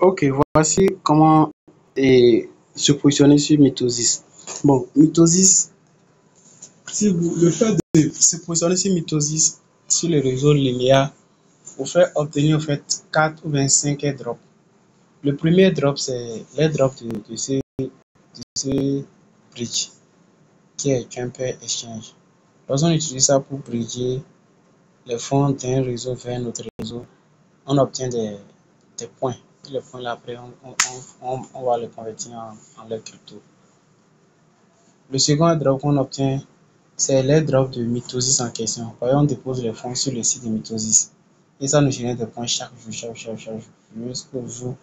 Ok, voici comment se positionner sur mitosis. Bon, mitosis, le fait de se positionner sur mitosis sur les réseaux linéaires vous fait obtenir en fait 4 ou 25 airdrops. Le premier drop, c'est l'airdrop de ce bridge qui est Jumper Exchange. Lorsqu'on utilise ça pour bridger les fonds d'un réseau vers un autre réseau, on obtient des points. Et les points là, après, on va les convertir en leur crypto. Le second airdrop qu'on obtient, c'est l'airdrop de Mitosis en question. Par exemple, on dépose les fonds sur le site de Mitosis. Et ça nous génère des points chaque jour, jusqu'au jour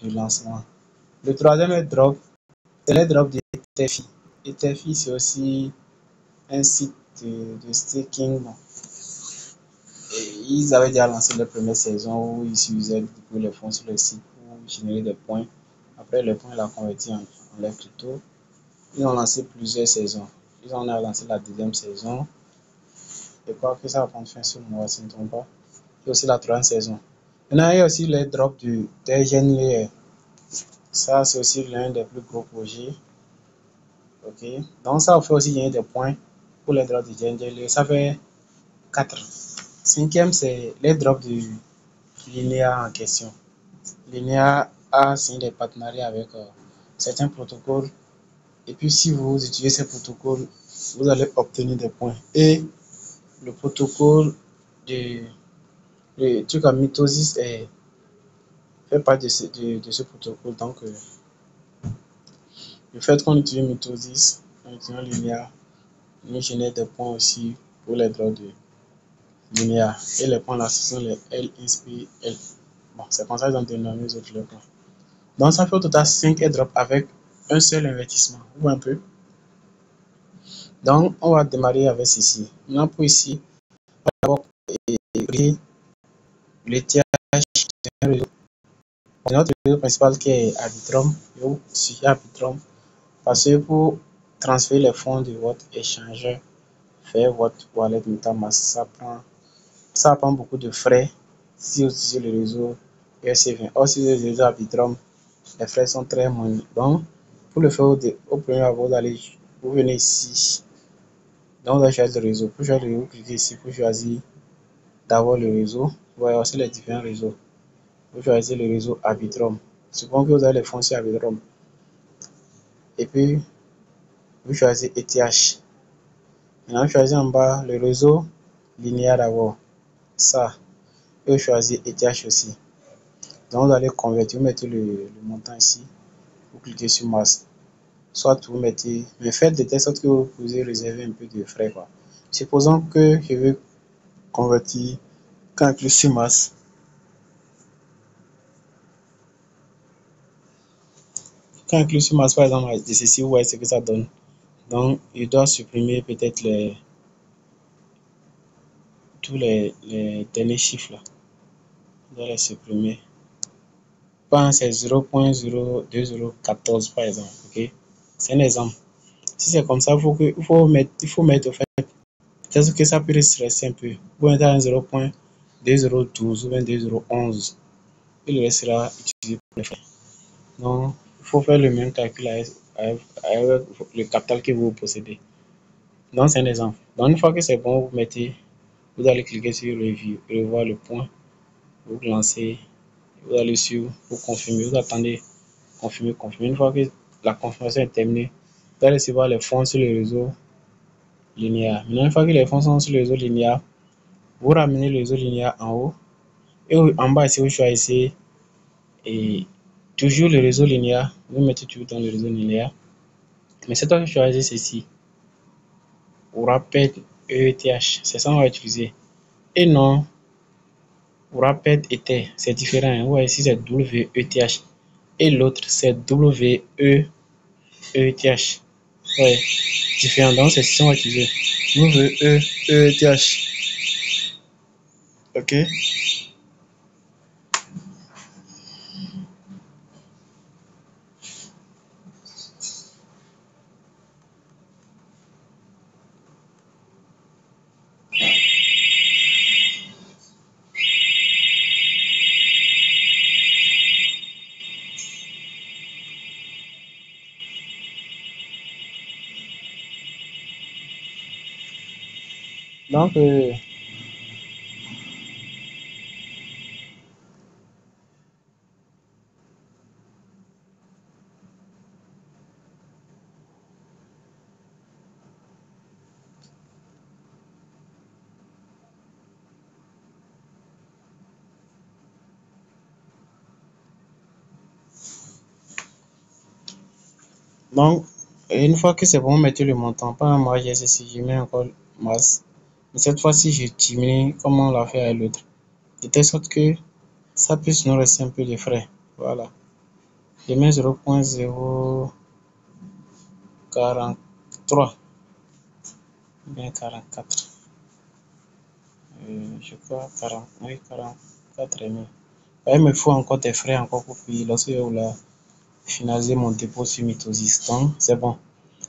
du lancement. Le troisième airdrop, c'est l'airdrop de Etherfi. Etherfi, c'est aussi un site de staking. Bon. Et ils avaient déjà lancé leur première saison où ils utilisaient beaucoup les fonds sur le site pour générer des points. Après, les points, ils l'ont converti en leur crypto. Ils ont lancé plusieurs saisons. Ils ont lancé la deuxième saison. Je crois que ça va prendre fin ce mois, si je ne me trompe pas. Et aussi la troisième saison. Maintenant, il y a aussi les drops du Degen Layer. Ça, c'est aussi l'un des plus gros projets. Ok. Donc, ça fait aussi gagner des points pour les drops du Degen Layer. Ça fait 4. Cinquième, c'est les drops du Linea en question. Linea a signé des partenariats avec certains protocoles. Et puis, si vous utilisez ces protocoles, vous allez obtenir des points. Et le protocole de truc en mitosis fait partie de ce protocole. Donc, le fait qu'on utilise mitosis, en utilisant Linea, nous génère des points aussi pour les droits de Linea. Et les points là, ce sont les LSPL. Bon, c'est comme ça qu'ils ont dénommé les autres points. Donc, ça fait au total 5 airdrops avec un seul investissement. Vous voyez un peu. Donc, on va démarrer avec ceci. Maintenant, pour ici, on va d'abord créer le tirage d'un réseau. Notre réseau principal qui est Arbitrum. Je suis Arbitrum. Parce que pour transférer les fonds de votre échangeur vers votre wallet MetaMask, ça prend beaucoup de frais si vous utilisez le réseau ERC20. Or, si vous utilisez le réseau Arbitrum, les frais sont très moindres. Donc, pour le faire au premier abord, vous venez ici. Donc, vous allez choisir le réseau. Pour choisir le réseau, vous cliquez ici pour choisir d'abord le réseau. Vous voyez aussi les différents réseaux. Vous choisissez le réseau Arbitrum. Supposons que vous avez les fonds sur Arbitrum. Et puis, vous choisissez ETH. Maintenant, vous choisissez en bas le réseau linéaire d'abord. Ça. Et vous choisissez ETH aussi. Donc, vous allez convertir. Vous mettez le montant ici. Vous cliquez sur masse. Soit vous mettez. Mais faites de telle sorte que vous pouvez réserver un peu de frais, quoi. Supposons que je veux convertir quand je clique sur masse. Quand je clique sur masse, par exemple, de ceci, vous voyez ce que ça donne. Donc, il doit supprimer peut-être tous les derniers chiffres là. Il doit les supprimer. Quand c'est 0.02014 par exemple. Ok, c'est un exemple. Si c'est comme ça, il faut mettre au fait. Peut-être que ça peut rester un peu. Vous mettez à 0.2012 ou 2011. Il restera utilisé pour les frais. Donc, il faut faire le même calcul avec le capital que vous possédez. Donc, c'est un exemple. Donc, une fois que c'est bon, vous allez cliquer sur Review, revoir le point, vous lancez, vous allez sur pour confirmer, vous attendez, confirmer. Une fois que la confirmation est terminée, vous allez recevoir les fonds sur le réseau linéaire. Maintenant, une fois que les fonds sont sur le réseau linéaire, vous ramenez le réseau linéaire en haut et en bas ici, vous choisissez et toujours le réseau linéaire, vous mettez toujours dans le réseau linéaire. Mais cette fois, vous choisissez ceci. Wrapped ETH, c'est ça qu'on va utiliser. Et non, Wrapped Ether, c'est différent. Ouais, ici c'est WETH. Et l'autre c'est WEETH. Ouais, différent. Donc c'est ce qu'on va utiliser. WEETH. Ok. Donc, donc, une fois que c'est bon, mettez le montant. Pas moi, j'ai ceci, je mets encore masse. Mais cette fois-ci, je diminue comme on l'a fait avec l'autre. De telle sorte que ça puisse nous rester un peu de frais. Voilà. Je mets 0.043. Bien 44. Je crois 40. Oui, 44 et mieux. Il me faut encore des frais encore pour payer lorsque je voulais finaliser mon dépôt sur Mitosis. Donc, c'est bon.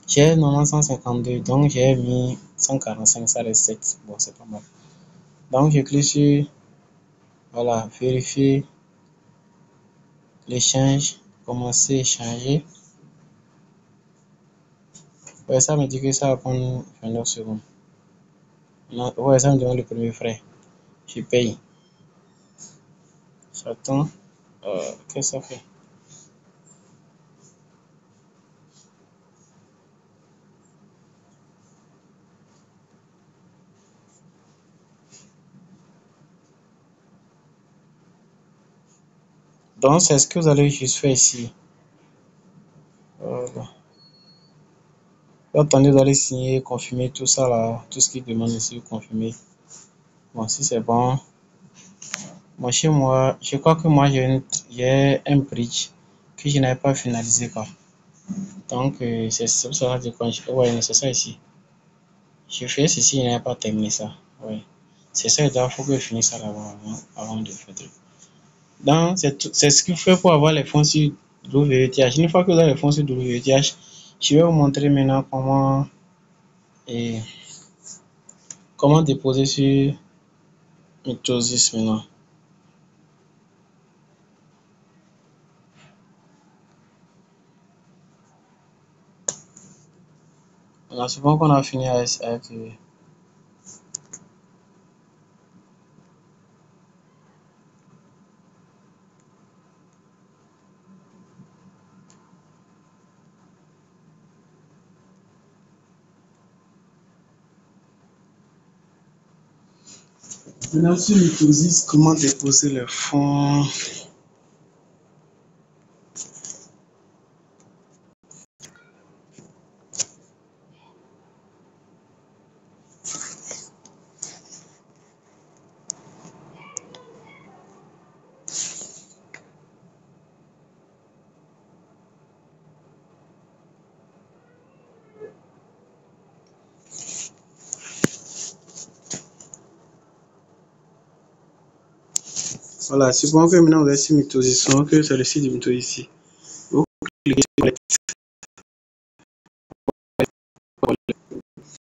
J'ai normalement 152, donc j'ai mis 145, ça reste 7. Bon, c'est pas mal. Donc, je clique sur, voilà, vérifier l'échange, commencer à échanger. Ouais, ça me dit que ça va prendre 29 secondes. Non, ouais, ça me demande le premier frais. Je paye. J'attends. Qu'est-ce que ça fait? Donc, c'est ce que vous allez juste faire ici. Voilà. Attendez, vous allez signer, confirmer tout ça là, tout ce qu'il demande ici, confirmer. Bon, si c'est bon. Moi, chez moi, je crois que moi, j'ai un bridge que je n'avais pas finalisé, quoi. Donc, c'est ça que ouais, c'est ça ici. Je fais ceci, je n'avais pas terminé ça. Ouais. C'est ça, il faut que je finisse ça là-bas avant de faire truc. Donc, c'est ce qu'il faut pour avoir les fonds sur WTH. Une fois que vous avez les fonds sur WTH, je vais vous montrer maintenant comment déposer sur Mitosis maintenant. Voilà, c'est bon qu'on a fini avec maintenant sur Mitosis, comment déposer les fonds. Voilà, supposons que maintenant vous êtes sur Mitosis, supposons que c'est le site de Mitosis ici. Vous cliquez sur Wallet.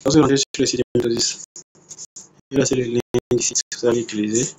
Lorsque vous entrez sur le site de Mitosis, là c'est le lien du site que vous allez utiliser.